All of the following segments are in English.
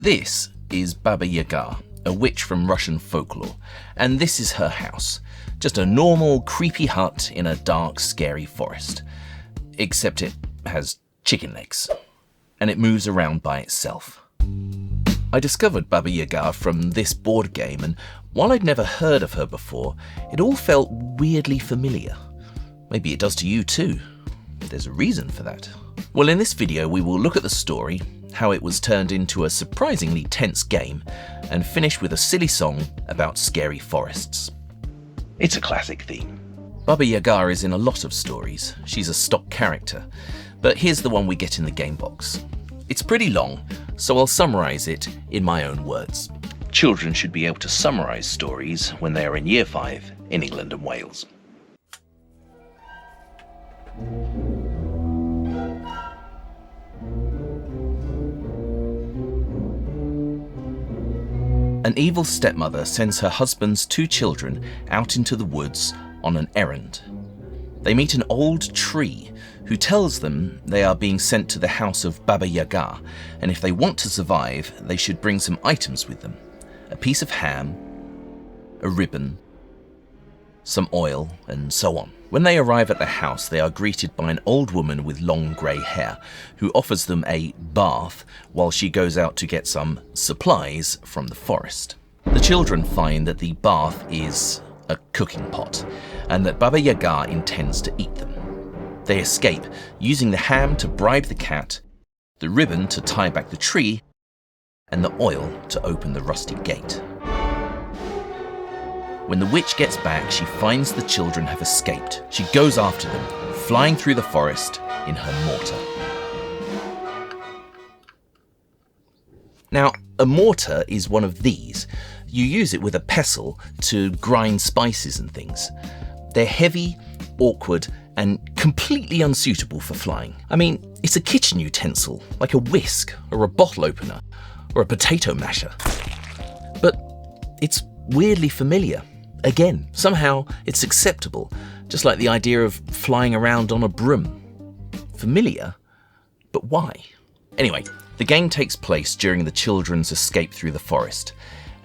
This is Baba Yaga, a witch from Russian folklore, and this is her house. Just a normal, creepy hut in a dark, scary forest. Except it has chicken legs, and it moves around by itself. I discovered Baba Yaga from this board game, and while I'd never heard of her before, it all felt weirdly familiar. Maybe it does to you too. There's a reason for that. Well, in this video we will look at the story, how it was turned into a surprisingly tense game, and finish with a silly song about scary forests. It's a classic theme. Baba Yaga is in a lot of stories. She's a stock character, but here's the one we get in the game box. It's pretty long, so I'll summarise it in my own words. Children should be able to summarise stories when they are in Year 5 in England and Wales. An evil stepmother sends her husband's 2 children out into the woods on an errand. They meet an old tree who tells them they are being sent to the house of Baba Yaga, and if they want to survive, they should bring some items with them. A piece of ham, a ribbon, some oil, and so on. When they arrive at the house, they are greeted by an old woman with long grey hair, who offers them a bath while she goes out to get some supplies from the forest. The children find that the bath is a cooking pot, and that Baba Yaga intends to eat them. They escape, using the ham to bribe the cat, the ribbon to tie back the tree, and the oil to open the rusty gate. When the witch gets back, she finds the children have escaped. She goes after them, flying through the forest in her mortar. Now, a mortar is one of these. You use it with a pestle to grind spices and things. They're heavy, awkward, and completely unsuitable for flying. I mean, it's a kitchen utensil, like a whisk, or a bottle opener, or a potato masher. But it's weirdly familiar. Again, somehow it's acceptable, just like the idea of flying around on a broom. Familiar, but why? Anyway, the game takes place during the children's escape through the forest,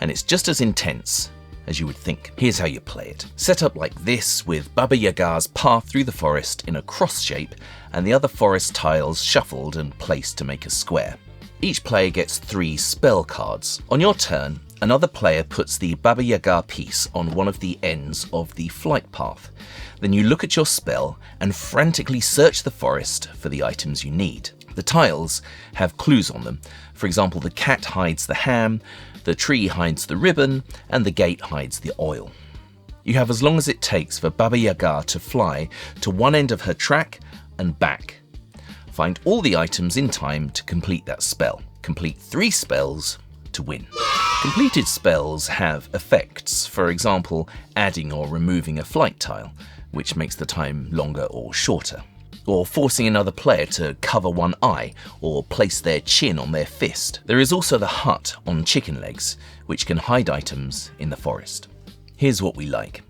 and it's just as intense as you would think. Here's how you play it. Set up like this, with Baba Yaga's path through the forest in a cross shape, and the other forest tiles shuffled and placed to make a square. Each player gets 3 spell cards. On your turn, another player puts the Baba Yaga piece on one of the ends of the flight path. Then you look at your spell and frantically search the forest for the items you need. The tiles have clues on them. For example, the cat hides the ham, the tree hides the ribbon, and the gate hides the oil. You have as long as it takes for Baba Yaga to fly to one end of her track and back. Find all the items in time to complete that spell. Complete 3 spells to win. Completed spells have effects, for example, adding or removing a flight tile, which makes the time longer or shorter, or forcing another player to cover one eye or place their chin on their fist. There is also the hut on chicken legs, which can hide items in the forest. Here's what we like.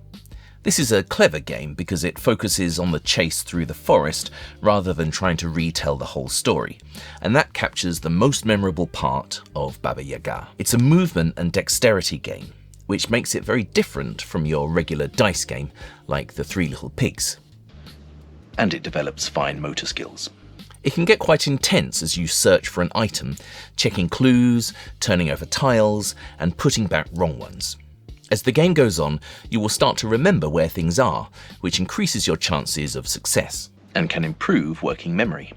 This is a clever game because it focuses on the chase through the forest rather than trying to retell the whole story, and that captures the most memorable part of Baba Yaga. It's a movement and dexterity game, which makes it very different from your regular dice game like the 3 Little Pigs. And it develops fine motor skills. It can get quite intense as you search for an item, checking clues, turning over tiles, and putting back wrong ones. As the game goes on, you will start to remember where things are, which increases your chances of success, and can improve working memory.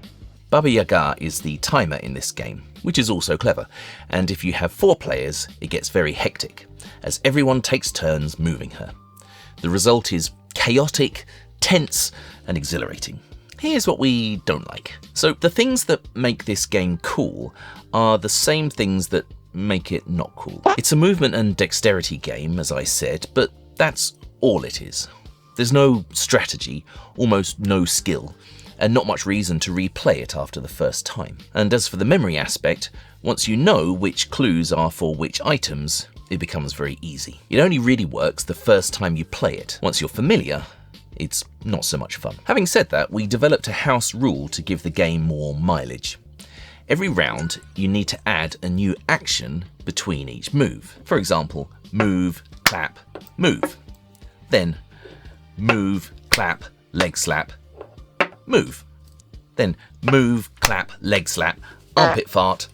Baba Yaga is the timer in this game, which is also clever, and if you have 4 players, it gets very hectic, as everyone takes turns moving her. The result is chaotic, tense, and exhilarating. Here's what we don't like. So the things that make this game cool are the same things that make it not cool. It's a movement and dexterity game, as I said, but that's all it is. There's no strategy, almost no skill, and not much reason to replay it after the first time. And as for the memory aspect, once you know which clues are for which items, it becomes very easy. It only really works the first time you play it. Once you're familiar, it's not so much fun. Having said that, we developed a house rule to give the game more mileage. Every round, you need to add a new action between each move. For example, move, clap, move. Then move, clap, leg slap, move. Then move, clap, leg slap, armpit fart,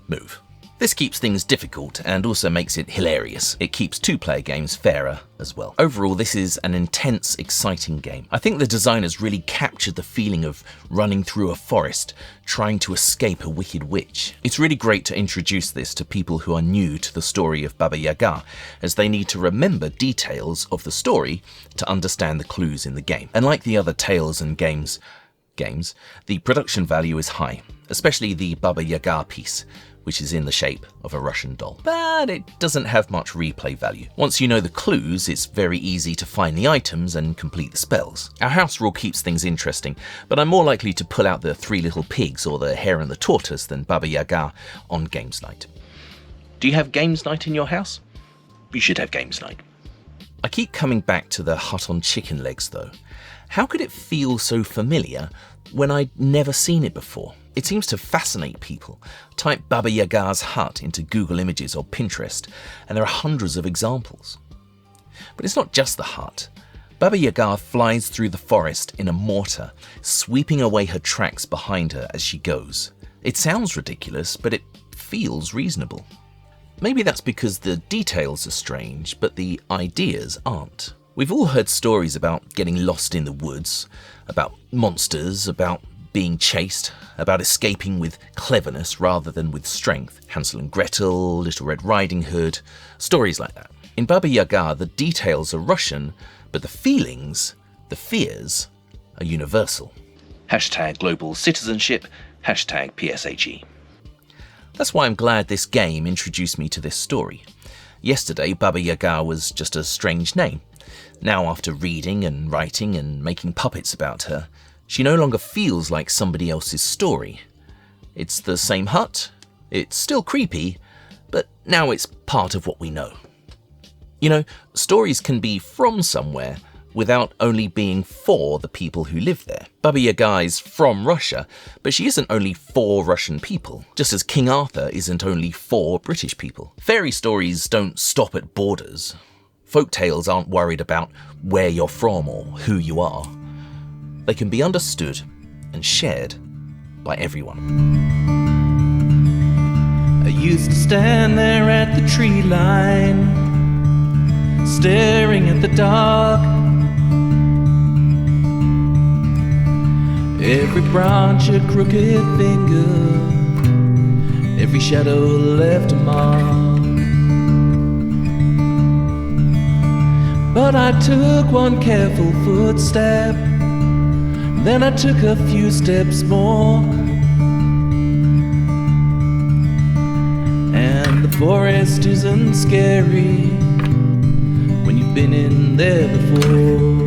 move. This keeps things difficult and also makes it hilarious. It keeps two-player games fairer as well. Overall, this is an intense, exciting game. I think the designers really captured the feeling of running through a forest, trying to escape a wicked witch. It's really great to introduce this to people who are new to the story of Baba Yaga, as they need to remember details of the story to understand the clues in the game. And like the other tales and games, the production value is high, especially the Baba Yaga piece, which is in the shape of a Russian doll. But it doesn't have much replay value. Once you know the clues, it's very easy to find the items and complete the spells. Our house rule keeps things interesting, but I'm more likely to pull out the Three Little Pigs or the Hare and the Tortoise than Baba Yaga on Games Night. Do you have Games Night in your house? You should have Games Night. I keep coming back to the hut on chicken legs though. How could it feel so familiar when I'd never seen it before? It seems to fascinate people. Type Baba Yaga's hut into Google Images or Pinterest, and there are hundreds of examples. But it's not just the hut. Baba Yaga flies through the forest in a mortar, sweeping away her tracks behind her as she goes. It sounds ridiculous, but it feels reasonable. Maybe that's because the details are strange, but the ideas aren't. We've all heard stories about getting lost in the woods, about monsters, about being chased, about escaping with cleverness rather than with strength. Hansel and Gretel, Little Red Riding Hood, stories like that. In Baba Yaga, the details are Russian, but the feelings, the fears, are universal. #global citizenship, #PSHE. That's why I'm glad this game introduced me to this story. Yesterday, Baba Yaga was just a strange name. Now, after reading and writing and making puppets about her, she no longer feels like somebody else's story. It's the same hut, it's still creepy, but now it's part of what we know. You know, stories can be from somewhere without only being for the people who live there. Baba Yaga is from Russia, but she isn't only for Russian people, just as King Arthur isn't only for British people. Fairy stories don't stop at borders. Folktales aren't worried about where you're from or who you are. They can be understood and shared by everyone. I used to stand there at the tree line, staring at the dark. Every branch a crooked finger, every shadow left a mark. But I took one careful footstep, then I took a few steps more, and the forest isn't scary when you've been in there before.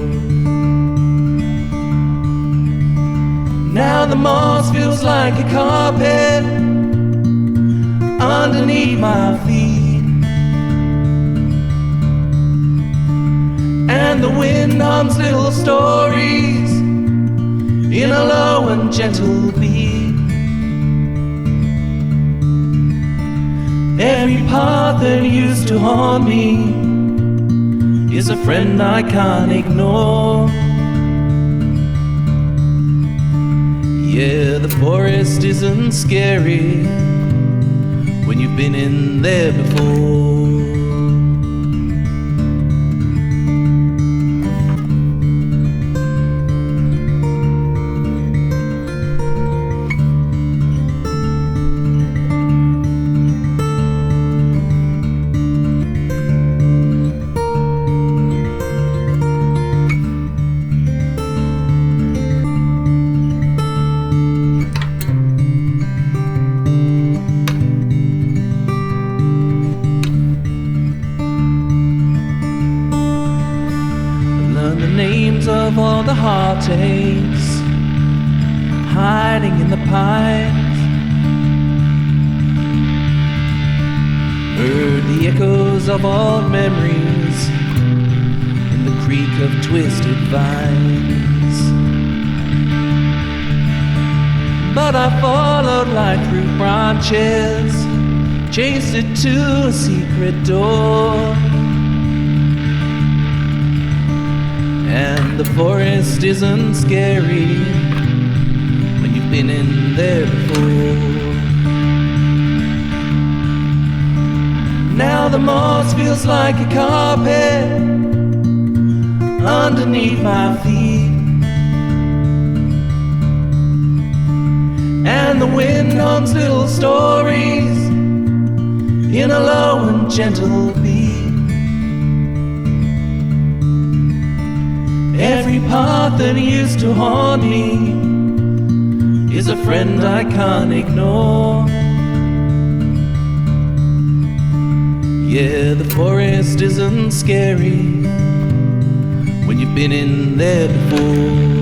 Now the moss feels like a carpet underneath my feet, and the wind hums little stories in a low and gentle beat. Every path that used to haunt me is a friend I can't ignore. Yeah, the forest isn't scary when you've been in there before. Of all the heartaches hiding in the pines, heard the echoes of old memories in the creak of twisted vines. but I followed light through branches, chased it to a secret door. And the forest isn't scary when you've been in there before. Now the moss feels like a carpet underneath my feet, and the wind hums little stories in a low and gentle beat. Every path that used to haunt me is a friend I can't ignore. Yeah, the forest isn't scary when you've been in there before.